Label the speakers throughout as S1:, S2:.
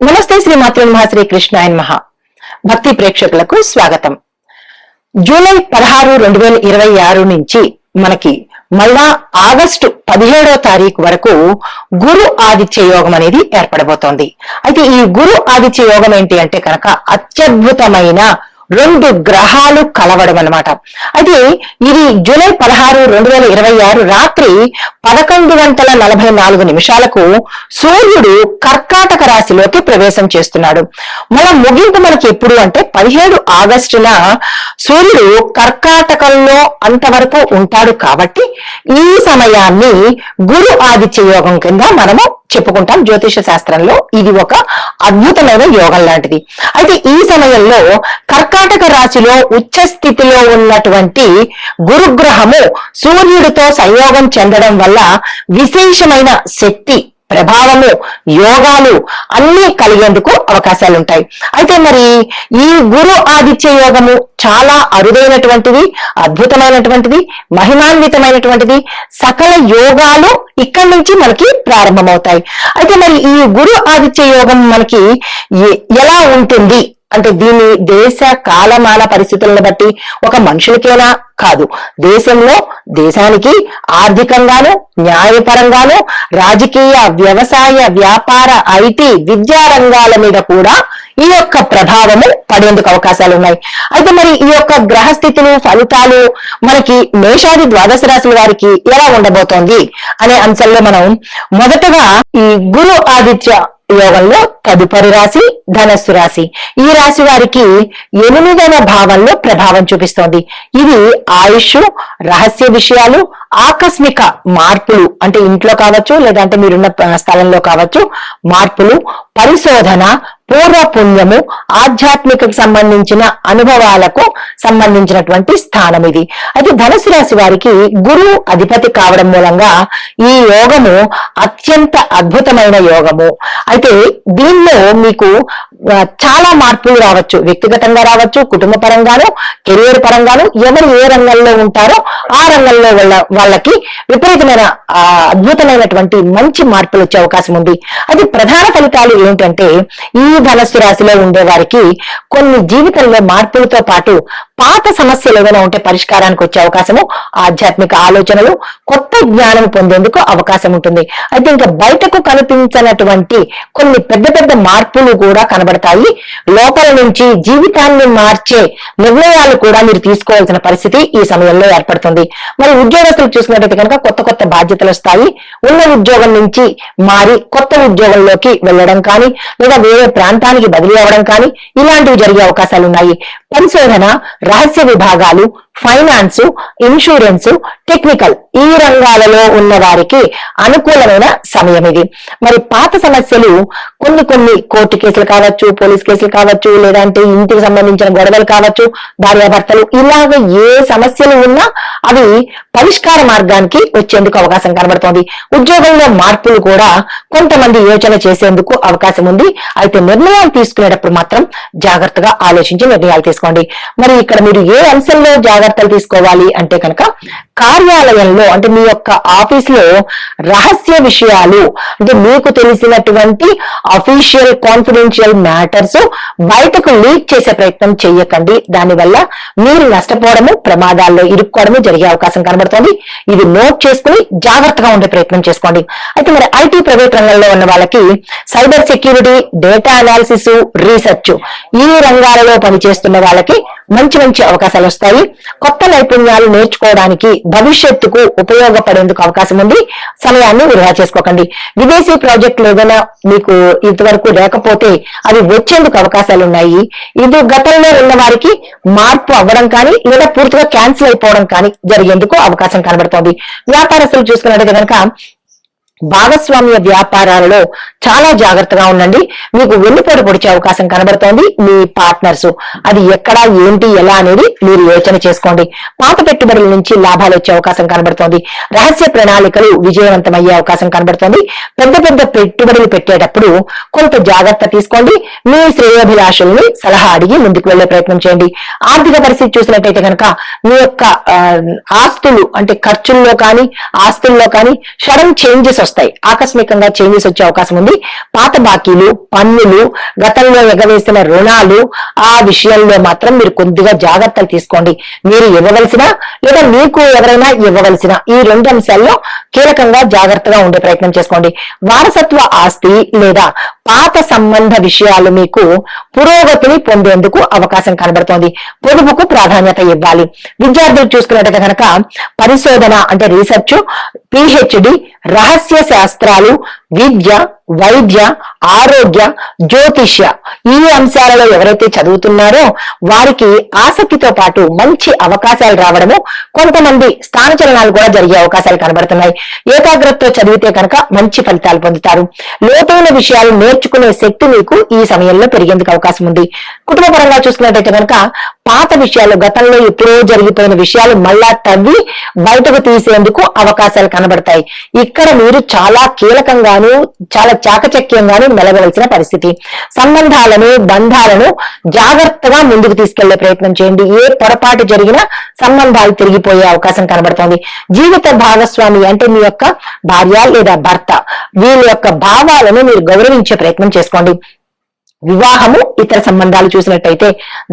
S1: నమస్తే శ్రీ మాతృ శ్రీ కృష్ణాయ నమః. భక్తి ప్రేక్షకులకు స్వాగతం. జూలై 16, 2026 నుంచి మనకి మళ్ళా ఆగస్టు 17వ తారీఖు వరకు గురు ఆదిత్య యోగం అనేది ఏర్పడబోతోంది. అయితే ఈ గురు ఆదిత్య యోగం ఏంటి అంటే కనుక అత్యద్భుతమైన 2 గ్రహాలు కలవడం అన్నమాట. అయితే ఇది జూలై 16, 2026 రాత్రి 11:44 సూర్యుడు కర్కాటక రాశిలోకి ప్రవేశం చేస్తున్నాడు. మన ముగింపు మనకి ఎప్పుడు అంటే 17 ఆగస్టున సూర్యుడు కర్కాటకంలో అంతవరకు ఉంటాడు. కాబట్టి ఈ సమయాన్ని గురు ఆదిత్య యోగం కింద మనము చెప్పుకుంటాం. జ్యోతిష శాస్త్రంలో ఇది ఒక అద్భుతమైన యోగం లాంటిది. అయితే ఈ సమయంలో కర్కాటక రాశిలో ఉచ్చ స్థితిలో ఉన్నటువంటి గురుగ్రహము సూర్యుడితో సంయోగం చెందడం వల్ల విశేషమైన శక్తి, ప్రభావము, యోగాలు అన్ని కలిగేందుకు అవకాశాలు ఉంటాయి. అయితే మరి ఈ గురు ఆదిత్య యోగము చాలా అరుదైనటువంటిది, అద్భుతమైనటువంటిది, మహిమాన్వితమైనటువంటిది. సకల యోగాలు ఇక్కడి నుంచి మనకి ప్రారంభమవుతాయి. అయితే మరి ఈ గురు ఆదిత్య యోగం మనకి ఎలా ఉంటుంది అంటే దీని దేశ కాలమాన పరిస్థితులను బట్టి ఒక మనుషులకేనా కాదు, దేశంలో దేశానికి ఆర్థికంగాను, న్యాయపరంగాను, రాజకీయ, వ్యవసాయ, వ్యాపార, ఐటీ, విద్యా రంగాల మీద కూడా ఈ యొక్క ప్రభావము పడేందుకు అవకాశాలు ఉన్నాయి. అయితే మరి ఈ యొక్క గ్రహస్థితులు, ఫలితాలు మనకి మేషాది ద్వాదశ రాశుల వారికి ఎలా ఉండబోతోంది అనే అంశంలో మనం మొదటగా ఈ గురు ఆదిత్య యోగంలో తదుపరి రాశి ధనస్సు రాశి. ఈ రాశి వారికి 8వ భావంలో ప్రభావం చూపిస్తోంది. ఇది ఆయుష్, రహస్య విషయాలు, ఆకస్మిక మార్పులు అంటే ఇంట్లో కావచ్చు, లేదంటే మీరున్న స్థలంలో కావచ్చు, మార్పులు, పరిశోధన, పూర్వ పుణ్యము, ఆధ్యాత్మికకు సంబంధించిన అనుభవాలకు సంబంధించినటువంటి స్థానం ఇది. అయితే ధనుసు రాశి వారికి గురువు అధిపతి కావడం మూలంగా ఈ యోగము అత్యంత అద్భుతమైన యోగము. అయితే దీనిలో మీకు చాలా మార్పులు రావచ్చు, వ్యక్తిగతంగా రావచ్చు, కుటుంబ పరంగాను, కెరియర్ పరంగాను. ఎవరు ఏ రంగంలో ఉంటారో ఆ రంగంలో వాళ్ళకి విపరీతమైన అద్భుతమైనటువంటి మంచి మార్పులు వచ్చే అవకాశం ఉంది. అది ప్రధాన ఫలితాలు ఏంటంటే ఈ ధనస్సు రాశిలో ఉండే వారికి కొన్ని జీవితంలో మార్పులతో పాటు పాత సమస్యలు ఏదైనా ఉంటే పరిష్కారానికి వచ్చే అవకాశము, ఆధ్యాత్మిక ఆలోచనలు, కొత్త జ్ఞానం పొందేందుకు అవకాశం ఉంటుంది. అయితే ఇంకా బయటకు కనిపించినటువంటి కొన్ని పెద్ద పెద్ద మార్పులు కూడా కనబడతాయి. లోపల నుంచి జీవితాన్ని మార్చే నిర్ణయాలు కూడా మీరు తీసుకోవాల్సిన పరిస్థితి ఈ సమయంలో ఏర్పడుతుంది. మరి ఉద్యోగస్తులు చూసినట్టయితే కనుక కొత్త కొత్త బాధ్యతలు వస్తాయి. ఉన్న ఉద్యోగం నుంచి మారి కొత్త ఉద్యోగంలోకి వెళ్ళడం కానీ, లేదా వేరే ప్రాంతానికి బదిలీ అవ్వడం కానీ ఇలాంటివి జరిగే అవకాశాలు ఉన్నాయి. పరిశోధన, రహస్య విభాగాలు, ఫైనాన్స్, ఇన్సూరెన్స్, టెక్నికల్ ఈ రంగాలలో ఉన్న వారికి అనుకూలమైన సమయం ఇది. మరి పాత సమస్యలు కొన్ని కోర్టు కేసులు కావచ్చు, పోలీస్ కేసులు కావచ్చు, లేదంటే ఇంటికి సంబంధించిన గొడవలు కావచ్చు, భార్యాభర్తలు, ఇలాగ ఏ సమస్యలు ఉన్నా అవి పరిష్కార మార్గానికి వచ్చేందుకు అవకాశం కనబడుతోంది. ఉద్యోగంలో మార్పులు కూడా కొంతమంది యోచన చేసేందుకు అవకాశం ఉంది. అయితే నిర్ణయాలు తీసుకునేటప్పుడు మాత్రం జాగ్రత్తగా ఆలోచించి నిర్ణయాలు తీసుకోండి. మరి ఇక్కడ మీరు ఏ అంశంలో జాగ్రత్తలు తీసుకోవాలి అంటే కనుక కార్యాలయంలో అంటే మీ యొక్క ఆఫీస్ లో రహస్య విషయాలు అంటే మీకు తెలిసినటువంటి అఫీషియల్ కాన్ఫిడెన్షియల్ మ్యాటర్స్ బయటకు లీక్ చేసే ప్రయత్నం చేయకండి. దానివల్ల మీరు నష్టపోవడము, ప్రమాదాల్లో ఇరుక్కోవడము జరిగే అవకాశం కనబడుతోంది. ఇది నోట్ చేసుకుని జాగ్రత్తగా ఉండే ప్రయత్నం చేసుకోండి. అయితే మరి ఐటీ ప్రైవేట్ రంగంలో ఉన్న వాళ్ళకి cyber security, data analysis, research ఈ రంగాలలో పనిచేస్తున్న వాళ్ళకి మంచి మంచి అవకాశాలు వస్తాయి. కొత్త నైపుణ్యాలు నేర్చుకోవడానికి, భవిష్యత్తుకు ఉపయోగపడేందుకు అవకాశం ఉంది. సమయాన్ని వృధా చేసుకోకండి. విదేశీ ప్రాజెక్టులు ఏదైనా మీకు ఇంతవరకు లేకపోతే అవి వచ్చేందుకు అవకాశాలు ఉన్నాయి. ఇది గతంలో ఉన్న వారికి మార్పు అవ్వడం కానీ లేదా పూర్తిగా క్యాన్సిల్ అయిపోవడం కానీ జరిగేందుకు అవకాశం కనబడుతోంది. వ్యాపారస్తులు చూసుకున్నట్లయితే కనుక భాగస్వామ్య వ్యాపారాలలో చాలా జాగ్రత్తగా ఉండండి. మీకు వెన్నుపోటు పొడిచే అవకాశం కనబడుతోంది. మీ పార్ట్నర్స్ అది ఎక్కడ, ఏంటి, ఎలా అనేది మీరు యోచన చేసుకోండి. పాత పెట్టుబడుల నుంచి లాభాలు వచ్చే అవకాశం కనబడుతోంది. రహస్య ప్రణాళికలు విజయవంతమయ్యే అవకాశం కనబడుతోంది. పెద్ద పెద్ద పెట్టుబడులు పెట్టేటప్పుడు కొంత జాగ్రత్త తీసుకోండి. మీ శ్రేయోభిలాషుల్ని సలహా అడిగి ముందుకు వెళ్లే ప్రయత్నం చేయండి. ఆర్థిక పరిస్థితి చూసినట్టయితే కనుక మీ యొక్క ఆస్తులు అంటే ఖర్చుల్లో కానీ ఆస్తుల్లో కానీ సడన్ చేంజెస్ వస్తాయి, ఆకస్మికంగా చేంజెస్ వచ్చే అవకాశం ఉంది. పాత బాకీలు, పన్నులు, గతంలో ఎగవేసిన రుణాలు, ఆ విషయంలో మాత్రం మీరు కొద్దిగా జాగ్రత్తలు తీసుకోండి. మీరు ఇవ్వవలసిన లేదా మీకు ఎవరైనా ఇవ్వవలసిన ఈ రెండు అంశాల్లో కీలకంగా జాగ్రత్తగా ఉండే ప్రయత్నం చేసుకోండి. వారసత్వ ఆస్తి లేదా పాత సంబంధ విషయాలు మీకు పురోగతిని పొందేందుకు అవకాశం కనబడుతోంది. పొదుపుకు ప్రాధాన్యత ఇవ్వాలి. విద్యార్థులు చూసుకున్నట్టుగా కనుక పరిశోధన అంటే రీసెర్చ్, PhD, రహస్య శాస్త్రాలు, విద్య, వైద్య, ఆరోగ్య, జ్యోతిష్య ఈ అంశాలలో ఎవరైతే చదువుతున్నారో వారికి ఆసక్తితో పాటు మంచి అవకాశాలు రావడము, కొంతమంది స్థానచలనాలు కూడా జరిగే అవకాశాలు కనబడుతున్నాయి. ఏకాగ్రతతో చదివితే కనుక మంచి ఫలితాలు పొందుతారు. లోతైన విషయాలు నేర్చుకునే శక్తి మీకు ఈ సమయంలో పెరిగేందుకు అవకాశం ఉంది. కుటుంబ పరంగా చూసుకున్నట్టయితే కనుక పాత విషయాలు, గతంలో ఎప్పుడో జరిగిపోయిన విషయాలు మళ్ళా తవ్వి బయటకు తీసేందుకు అవకాశాలు కనబడతాయి. ఇక్కడ మీరు చాలా కీలకంగాను చాలా చాకచక్యంగాను మెలగవలసిన పరిస్థితి. సంబంధాలను, బంధాలను జాగ్రత్తగా ముందుకు తీసుకెళ్లే ప్రయత్నం చేయండి. ఏ పొరపాటు జరిగినా సంబంధాలు తిరిగిపోయే అవకాశం కనబడుతోంది. జీవిత భాగస్వామి అంటే మీ యొక్క భార్య లేదా భర్త, వీళ్ళ యొక్క భావాలను మీరు గౌరవించే ప్రయత్నం చేసుకోండి. వివాహము, ఇతర సంబంధాలు చూసినట్టయితే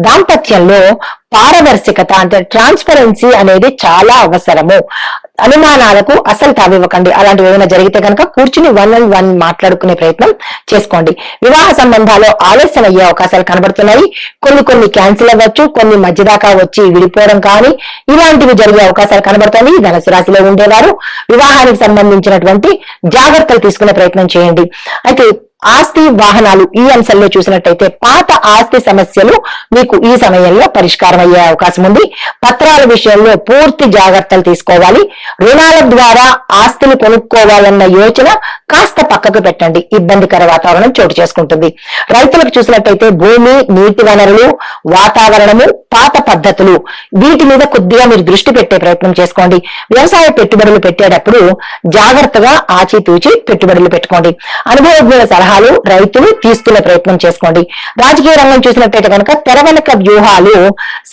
S1: దాంపత్యంలో పారదర్శకత అంటే ట్రాన్స్పరెన్సీ అనేది చాలా అవసరము. అనుమానాలకు అసలు తావివ్వకండి. అలాంటివి ఏమైనా జరిగితే కనుక కూర్చుని 1-on-1 మాట్లాడుకునే ప్రయత్నం చేసుకోండి. వివాహ సంబంధాలు ఆలస్యం అయ్యే అవకాశాలు కనబడుతున్నాయి. కొన్ని క్యాన్సిల్ అవ్వచ్చు, కొన్ని మధ్య దాకా వచ్చి విడిపోవడం కానీ ఇలాంటివి జరిగే అవకాశాలు కనబడుతుంది. ధనుసు రాశిలో ఉండేవారు వివాహానికి సంబంధించినటువంటి జాగ్రత్తలు తీసుకునే ప్రయత్నం చేయండి. అయితే ఆస్తి, వాహనాలు ఈ అంశాల్లో చూసినట్టయితే పాత ఆస్తి సమస్యలు మీకు ఈ సమయంలో పరిష్కారం అయ్యే అవకాశం ఉంది. పత్రాల విషయంలో పూర్తి జాగ్రత్తలు తీసుకోవాలి. రుణాల ద్వారా ఆస్తిని కొనుక్కోవాలన్న యోచన కాస్త పక్కకు పెట్టండి. ఇబ్బందికర వాతావరణం చోటు చేసుకుంటుంది. రైతులకు చూసినట్టయితే భూమి, నీటి వనరులు, వాతావరణము, పాత పద్ధతులు వీటి మీద కొద్దిగా మీరు దృష్టి పెట్టే ప్రయత్నం చేసుకోండి. వ్యవసాయ పెట్టుబడులు పెట్టేటప్పుడు జాగ్రత్తగా ఆచితూచి పెట్టుబడులు పెట్టుకోండి. అనుభవజ్ఞుల సలహాలు రైతులు తీసుకునే ప్రయత్నం చేసుకోండి. రాజకీయ రంగం చూసినట్టయితే కనుక తెరవెనక వ్యూహాలు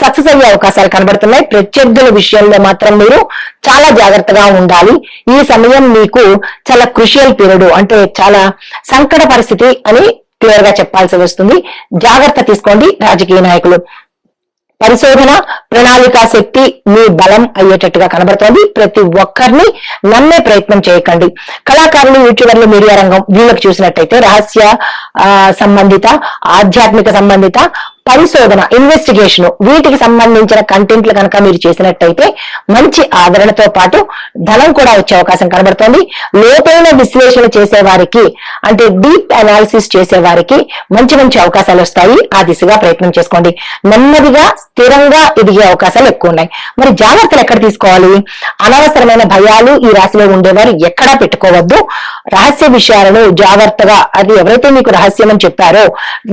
S1: సక్సెస్ అయ్యే అవకాశాలు కనబడుతున్నాయి. ప్రత్యర్థుల విషయంలో మాత్రం మీరు చాలా జాగ్రత్తగా ఉండాలి. ఈ సమయం మీకు చాలా క్రుషియల్ పీరియడ్, అంటే చాలా సంకట పరిస్థితి అని క్లియర్ గా చెప్పాల్సి వస్తుంది. జాగ్రత్త తీసుకోండి. రాజకీయ నాయకులు పరిశోధన, ప్రణాళికా శక్తి మీ బలం అయ్యేటట్టుగా కనబడుతోంది. ప్రతి ఒక్కరిని నమ్మే ప్రయత్నం చేయకండి. కళాకారులు, యూట్యూబర్లు, మీడియా రంగం వీళ్ళకి చూసినట్టయితే రహస్య సంబంధిత, ఆధ్యాత్మిక సంబంధిత పరిశోధన, ఇన్వెస్టిగేషన్ వీటికి సంబంధించిన కంటెంట్లు కనుక మీరు చేసినట్టయితే మంచి ఆదరణతో పాటు ధనం కూడా వచ్చే అవకాశం కనబడుతోంది. లోతైన విశ్లేషణ చేసేవారికి అంటే డీప్ అనాలిసిస్ చేసేవారికి మంచి అవకాశాలు వస్తాయి. ఆ దిశగా ప్రయత్నం చేసుకోండి. నెమ్మదిగా స్థిరంగా ఎదిగే అవకాశాలు ఎక్కువ ఉన్నాయి. మరి జాగ్రత్తలు ఎక్కడ తీసుకోవాలి? అనవసరమైన భయాలు ఈ రాశిలో ఉండేవారు ఎక్కడా పెట్టుకోవద్దు. రహస్య విషయాలను జాగ్రత్తగా, అది ఎవరైతే మీకు రహస్యం అని చెప్పారో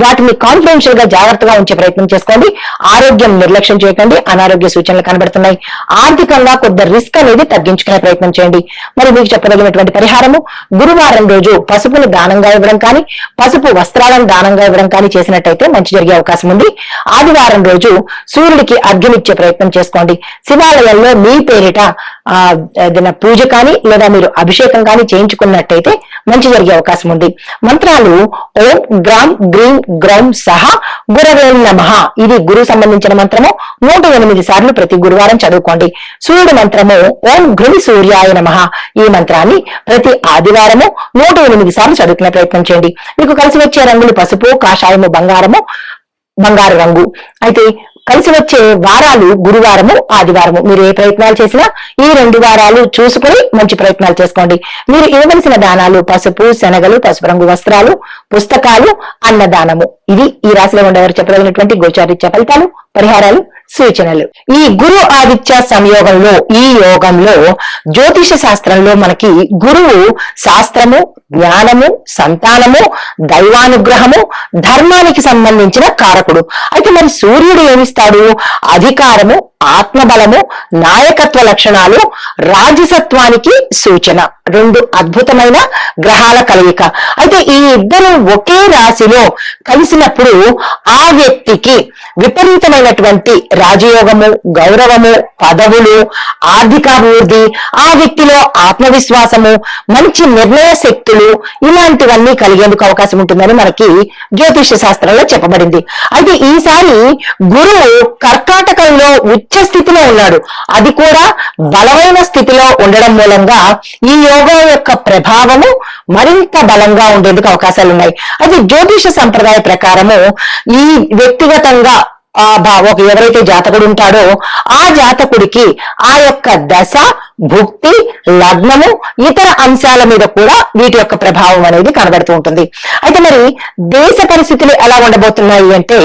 S1: వాటిని కాన్ఫిడెన్షియల్ గా జాగ్రత్తగా ఉంచే ప్రయత్నం చేసుకోండి. ఆరోగ్యం నిర్లక్ష్యం చేయకండి. అనారోగ్య సూచనలు కనబడుతున్నాయి. ఆర్థికంగా కొద్ది రిస్క్ అనేది తగ్గించుకునే ప్రయత్నం చేయండి. మరి మీకు చెప్పదగినటువంటి పరిహారము, గురువారం రోజు పసుపును దానంగా ఇవ్వడం కానీ, పసుపు వస్త్రాలను దానంగా ఇవ్వడం కానీ చేసినట్టయితే మంచి జరిగే అవకాశం ఉంది. ఆదివారం రోజు సూర్యుడికి అర్ఘ్యమిచ్చే ప్రయత్నం చేసుకోండి. శివాలయంలో మీ పేరిట ఏదైనా పూజ కానీ లేదా మీరు అభిషేకం కానీ చేయించుకున్నట్టయితే మంచి జరిగే అవకాశం ఉంది. మంత్రాలు ఓం గ్రాం గ్రీం గ్రౌం సహా గురవే నమః, ఇది గురువు సంబంధించిన మంత్రము. 108 సార్లు ప్రతి గురువారం చదువుకోండి. సూర్యుడు మంత్రము ఓం ఘృణి సూర్యాయ నమః, ఈ మంత్రాన్ని ప్రతి ఆదివారము 108 సార్లు చదువుకునే ప్రయత్నం చేయండి. మీకు కలిసి వచ్చే రంగులు పసుపు, కాషాయము, బంగారు రంగు. అయితే కలిసి వచ్చే వారాలు గురువారము, ఆదివారము. మీరు ఏ ప్రయత్నాలు చేసినా ఈ 2 వారాలు చూసుకుని మంచి ప్రయత్నాలు చేసుకోండి. మీరు ఇవ్వవలసిన దానాలు పసుపు, శనగలు, పసుపు రంగు వస్త్రాలు, పుస్తకాలు, అన్నదానము. ఇది ఈ రాశిలో ఉండేవారు చెప్పదగినటువంటి గోచారిత్య ఫలితాలు, పరిహారాలు, సూచనలు. ఈ గురు ఆదిత్య సంయోగంలో, ఈ యోగంలో జ్యోతిష శాస్త్రంలో మనకి గురువు శాస్త్రము, జ్ఞానము, సంతానము, దైవానుగ్రహము, ధర్మానికి సంబంధించిన కారకుడు. అయితే మరి సూర్యుడు ఏమిస్తాడు? అధికారము, ఆత్మబలము, నాయకత్వ లక్షణాలు, రాజసత్వానికి సూచన. రెండు అద్భుతమైన గ్రహాల కలయిక. అయితే ఈ ఇద్దరు ఒకే రాశిలో కలిసినప్పుడు ఆ వ్యక్తికి విపరీతమైనటువంటి రాజయోగము, గౌరవము, పదవులు, ఆర్థికాభివృద్ధి, ఆ వ్యక్తిలో ఆత్మవిశ్వాసము, మంచి నిర్ణయ శక్తులు, ఇలాంటివన్నీ కలిగేందుకు అవకాశం ఉంటుందని మనకి జ్యోతిష శాస్త్రంలో చెప్పబడింది. అయితే ఈసారి గురువు కర్కాటకంలో ఉచ్చ స్థితిలో ఉన్నాడు. అది కూడా బలమైన స్థితిలో ఉండడం మూలంగా ఈ యోగం యొక్క ప్రభావము మరింత బలంగా ఉండేందుకు అవకాశాలు ఉన్నాయి. అయితే జ్యోతిష సంప్రదాయ ప్రకారము ఈ వ్యక్తిగతంగా ఎవరైతే జాతకుడు ఉంటాడో ఆ జాతకుడికి ఆ యొక్క దశ, భుక్తి, లగ్నము, ఇతర అంశాల మీద కూడా వీటి యొక్క ప్రభావం అనేది కనబడుతూ ఉంటుంది. అయితే మరి దేశ పరిస్థితులు ఎలా ఉండబోతున్నాయి అంటే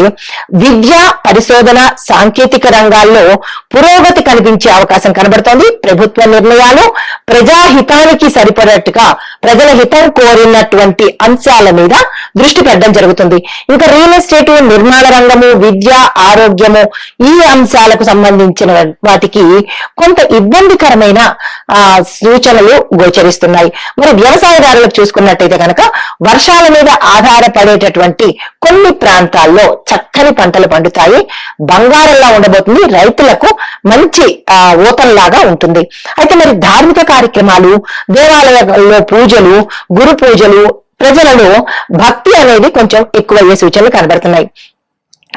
S1: విద్య, పరిశోధన, సాంకేతిక రంగాల్లో పురోగతి కనిపించే అవకాశం కనబడుతోంది. ప్రభుత్వ నిర్ణయాలు ప్రజాహితానికి సరిపడట్టుగా ప్రజల హితం కోరినటువంటి అంశాల మీద దృష్టి పెట్టడం జరుగుతుంది. ఇంకా రియల్ ఎస్టేట్, నిర్మాణ రంగము, విద్య, ఆరోగ్యము, ఈ అంశాలకు సంబంధించిన వాటికి కొంత ఇబ్బందికరమైన సూచనలు గోచరిస్తున్నాయి. మరి వ్యవసాయదారులకు చూసుకున్నట్టయితే కనుక వర్షాల మీద ఆధారపడేటటువంటి కొన్ని ప్రాంతాల్లో చక్కని పంటలు పండుతాయి. బంగారంలా ఉండబోతుంది. రైతులకు మంచి ఊతంలాగా ఉంటుంది. అయితే మరి ధార్మిక కార్యక్రమాలు, దేవాలయాల్లో పూజలు, గురు పూజలు, ప్రజలలో భక్తి అనేది కొంచెం ఎక్కువయ్యే సూచనలు కనబడుతున్నాయి.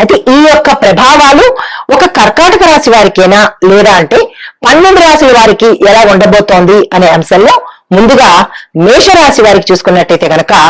S1: అయితే ఈ యొక్క ప్రభావాలు ఒక కర్కాటక రాశి వారికేనా లేదా అంటే 12 రాశుల వారికి ఎలా ఉండబోతోంది అనే అంశంలో ముందుగా మేషరాశి వారికి చూసుకున్నట్టయితే కనుక